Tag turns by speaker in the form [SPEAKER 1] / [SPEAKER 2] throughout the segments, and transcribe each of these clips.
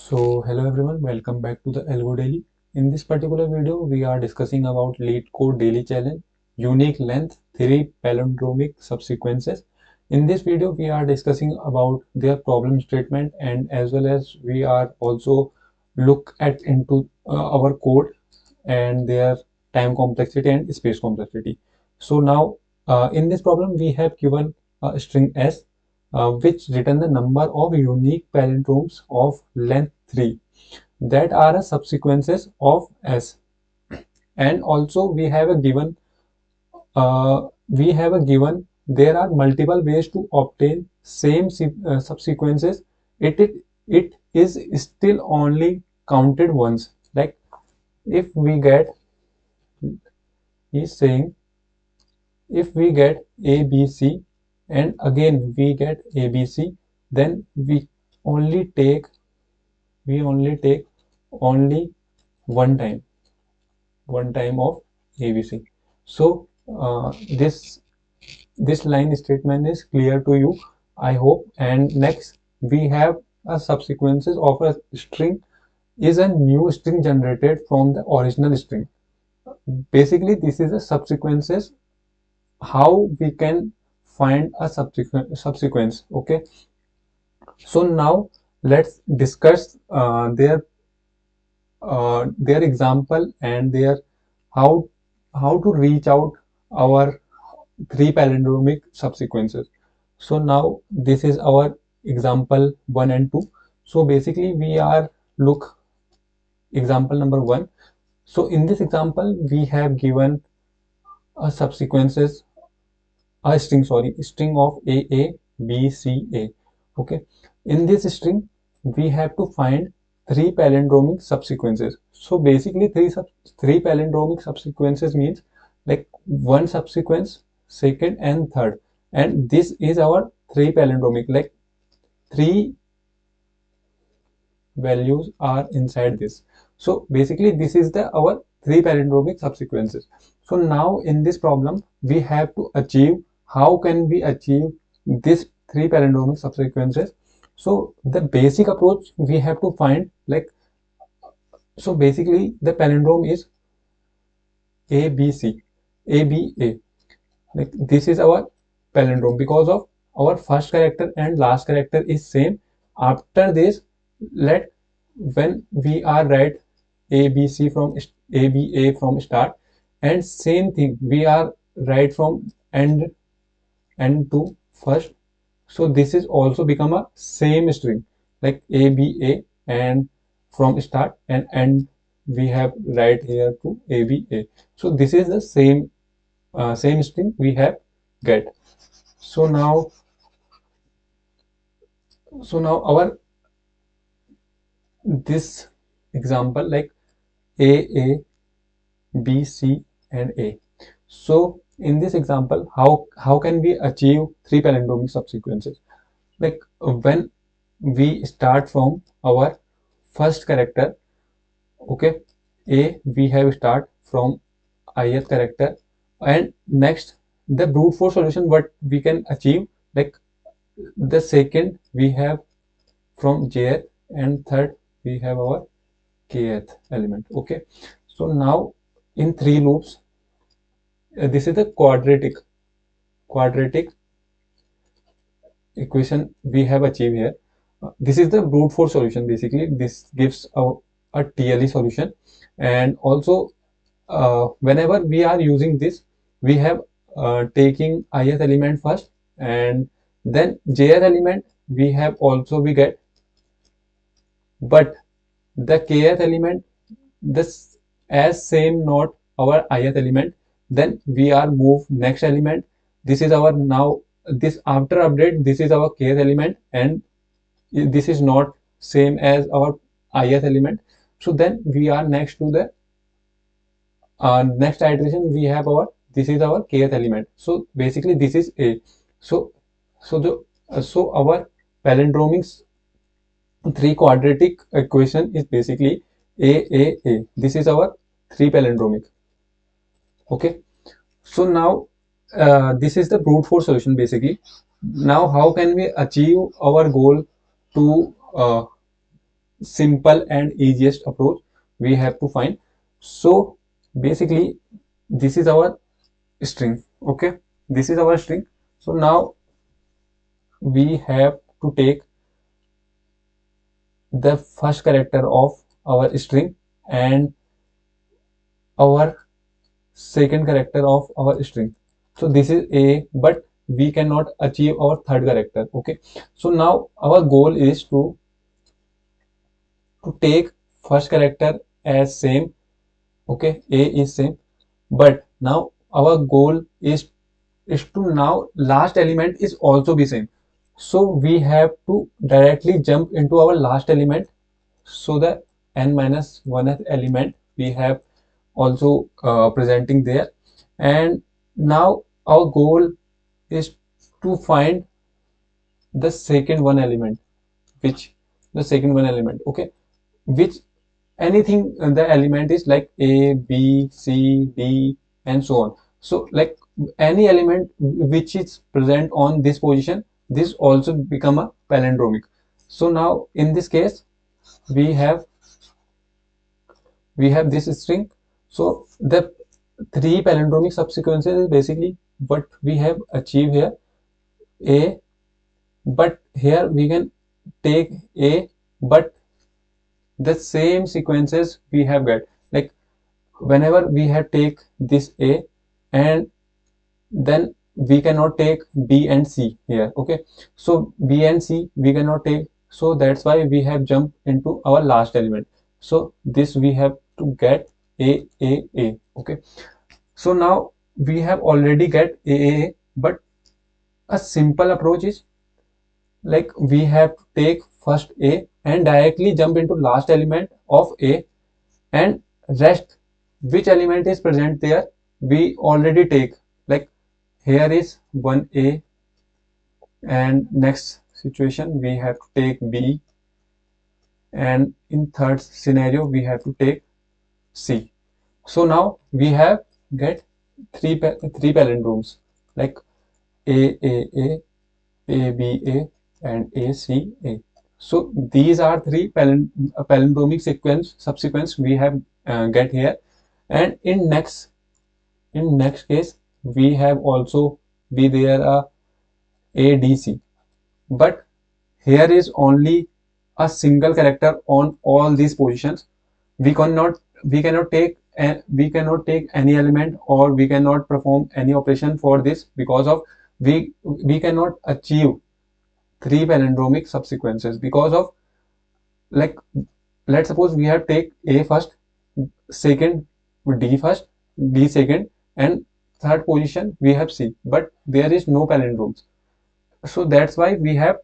[SPEAKER 1] So hello everyone, welcome back to the Algo Daily. In this particular video, we are discussing about LeetCode Daily Challenge, Unique Length 3 Palindromic Subsequences. In this video, we are discussing about their problem statement, and as well as we are also look at into our code and their time complexity and space complexity. So now in this problem, we have given a string s which return the number of unique palindromes of length 3 that are a subsequences of s, and also we have a given there are multiple ways to obtain same subsequences. It is still only counted once. Like if we get, he's saying, if we get ABC and again we get ABC, then only take we only take only one time of ABC. So this line statement is clear to you, I hope. And next we have a subsequences of a string is a new string generated from the original string. Basically this is a subsequences, how we can find a subsequence. Okay, so now let's discuss their example and their how to reach out our three palindromic subsequences. So now this is our example 1 and 2. So basically we are look example number 1. So in this example we have given a subsequences, a string of a b c a. Okay, in this string we have to find three palindromic subsequences. So basically three palindromic subsequences means like one subsequence, second and third, and this is our three palindromic, like three values are inside this. So basically this is the our three palindromic subsequences. So now in this problem we have to achieve, how can we achieve this three palindromic subsequences. So the basic approach we have to find, like, so basically the palindrome is abc aba, like this is our palindrome because of our first character and last character is same. After this, let when we are write abc from aba from start, and same thing we are write from end to first. So this is also become a same string like aba, and from start and end we have write here to aba. So this is the same string we have get. So now our this example, like a b c and a. So in this example, how can we achieve three palindromic subsequences? Like when we start from our first character, okay, a we have start from ith character, and next the brute force solution what we can achieve, like the second we have from jth, and third we have our kth element. Okay, so now in three loops, this is the quadratic equation we have achieved here. This is the brute force solution. Basically this gives a TLE solution. And also whenever we are using this, we have taking ith element first, and then jth element we get, but the kth element this as same not our ith element, then we are move next element. This is our now, this after update, this is our kth element, and this is not same as our ith element. So then we are next to the next iteration, we have our, this is our kth element. So basically this is a. So so our palindromics three quadratic equation is basically a. This is our three palindromic. Okay, so now this is the brute force solution basically. Now how can we achieve our goal to simple and easiest approach we have to find. So basically this is our string. Okay, this is our string. So now we have to take the first character of our string and our second character of our string. So this is a, but we cannot achieve our third character. Okay, so now our goal is to take first character as same. Okay, a is same, but now our goal is to now last element is also be same. So we have to directly jump into our last element. So the n minus 1th element we have also presenting there, and now our goal is to find the second one element, which the second one element, okay, which anything the element is like a, b, c, d, and so on. So like any element which is present on this position, this also become a palindromic. So now in this case we have this string. So the three palindromic subsequences is basically what we have achieved here. A, but here we can take a, but the same sequences we have got, like whenever we have take this a, and then we cannot take b and c here. Okay, so b and c we cannot take, so that's why we have jumped into our last element. So this we have to get a. Okay, so now we have already get a, but a simple approach is like we have to take first a and directly jump into last element of a, and rest which element is present there we already take. Like here is 1a, and next situation we have to take b, and in third scenario we have to take c. So now we have get three palindromes like a, ABA, and ACA. So these are three palindromic subsequence we have get here, and in next case we have also be there a ADC, but here is only a single character on all these positions. We cannot take any element, or we cannot perform any operation for this, because of we cannot achieve three palindromic subsequences because of, like, let's suppose we have take a first, second d first, d second, and third position we have c, but there is no palindromes. So that's why we have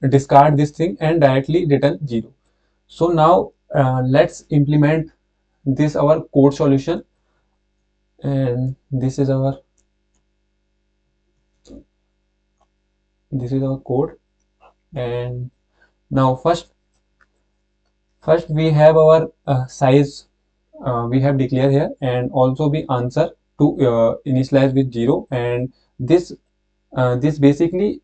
[SPEAKER 1] discard this thing and directly return 0. So now let's implement this our code solution, and this is our code. And now first we have our size we have declared here, and also we answer to initialize with 0, and this basically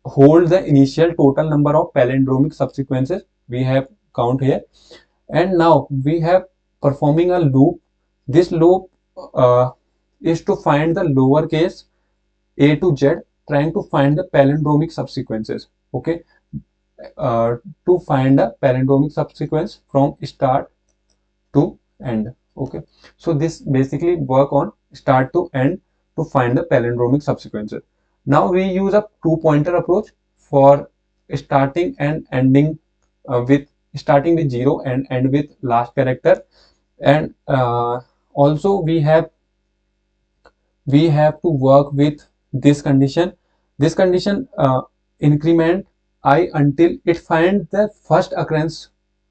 [SPEAKER 1] hold the initial total number of palindromic subsequences we have count here. And now we have performing a loop. This loop is to find the lowercase a to z, trying to find the palindromic subsequences. Okay, to find a palindromic subsequence from start to end. Okay, so this basically work on start to end to find the palindromic subsequences. Now we use a two pointer approach for starting and ending with starting with 0 and end with last character. And also we have to work with this condition. This condition increment I until it finds the first occurrence.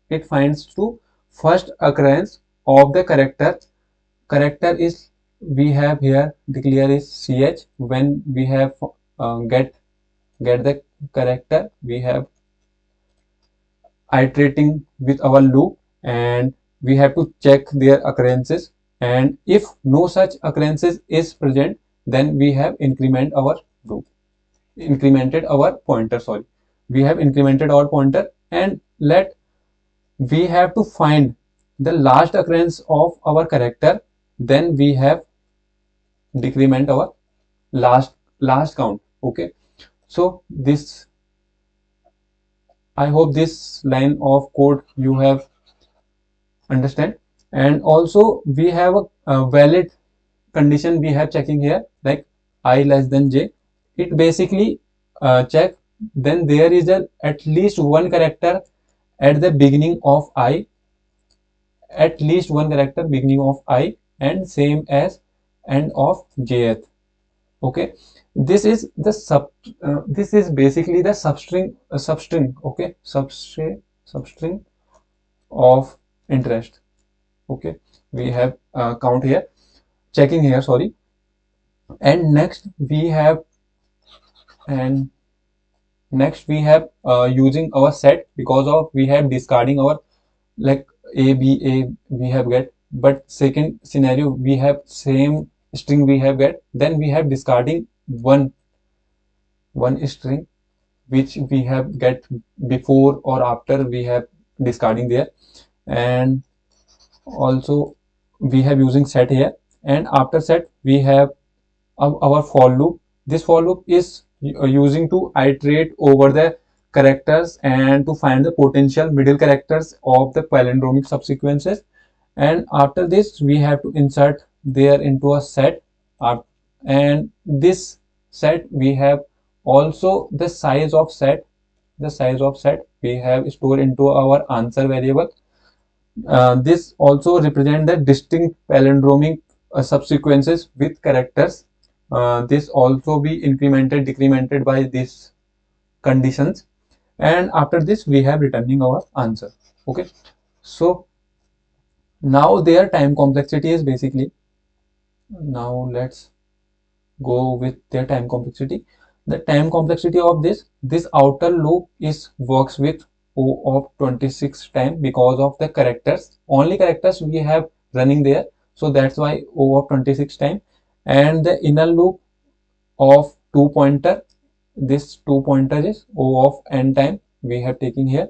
[SPEAKER 1] It finds to first occurrence of the character. Character is we have here declare is ch. When we have get the character, we have iterating with our loop, and we have to check their occurrences, and if no such occurrences is present, then we have incremented our pointer. Sorry, we have incremented our pointer, and let we have to find the last occurrence of our character, then we have decrement our last count. Okay, so this, I hope this line of code you have understand. And also we have a valid condition we have checking here, like I less than j. It basically check then there is a at least one character at the beginning of I, at least one character beginning of I, and same as end of jth. Okay, this is the this is basically the substring. Okay, substring of interest. Okay, we have count here, checking here, sorry. And next we have, and next we have using our set, because of we have discarding our, like a we have get, but second scenario we have same string we have get, then we have discarding one string which we have get before or after we have discarding there. And also we have using set here, and after set we have our for loop. This for loop is using to iterate over the characters and to find the potential middle characters of the palindromic subsequences. And after this we have to insert there into a set, and this set we have also the size of set, the size of set we have stored into our answer variable. This also represent the distinct palindromic subsequences with characters. This also be incremented decremented by these conditions, and after this we have returning our answer. Okay, so now their time complexity is basically, now let's go with their time complexity. The time complexity of this outer loop is works with O of 26 time, because of the characters, only characters we have running there, so that's why O of 26 time. And the inner loop of 2 pointer, this 2 pointer is O of n time we have taking here.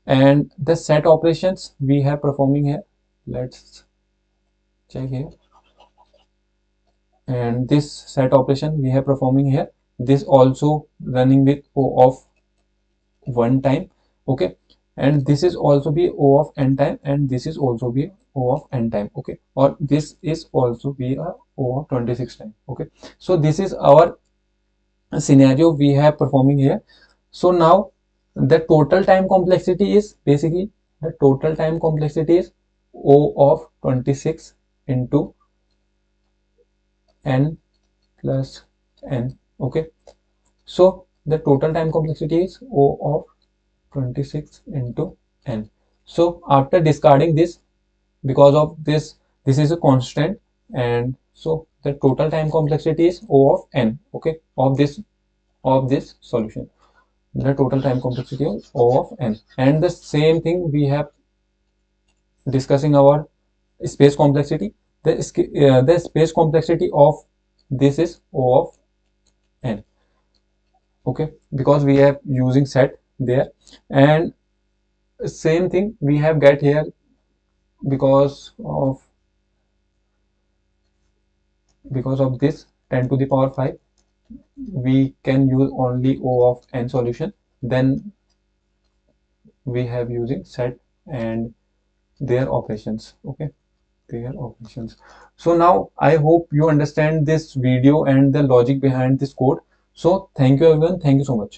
[SPEAKER 1] And the set operations we have performing here, let's check here. And this set operation we have performing here, this also running with O of 1 time. Okay, and this is also be O of n time, and this is also be O of n time. Okay, or this is also be a O of 26 time. Okay, so this is our scenario we have performing here. So now the total time complexity is basically, the total time complexity is O of 26 into n plus n. Okay, so the total time complexity is O of 26 into n. So after discarding this, because of this is a constant, and so the total time complexity is O of n. Okay, of this solution, the total time complexity is O of n. And the same thing we have discussing our space complexity. The space complexity of this is O of n. Okay, because we are using set there. And same thing we have get here, because of this 10 to the power 5 we can use only O of n solution, then we have using set and their operations. Okay, their operations. So now I hope you understand this video and the logic behind this code. So thank you everyone, thank you so much.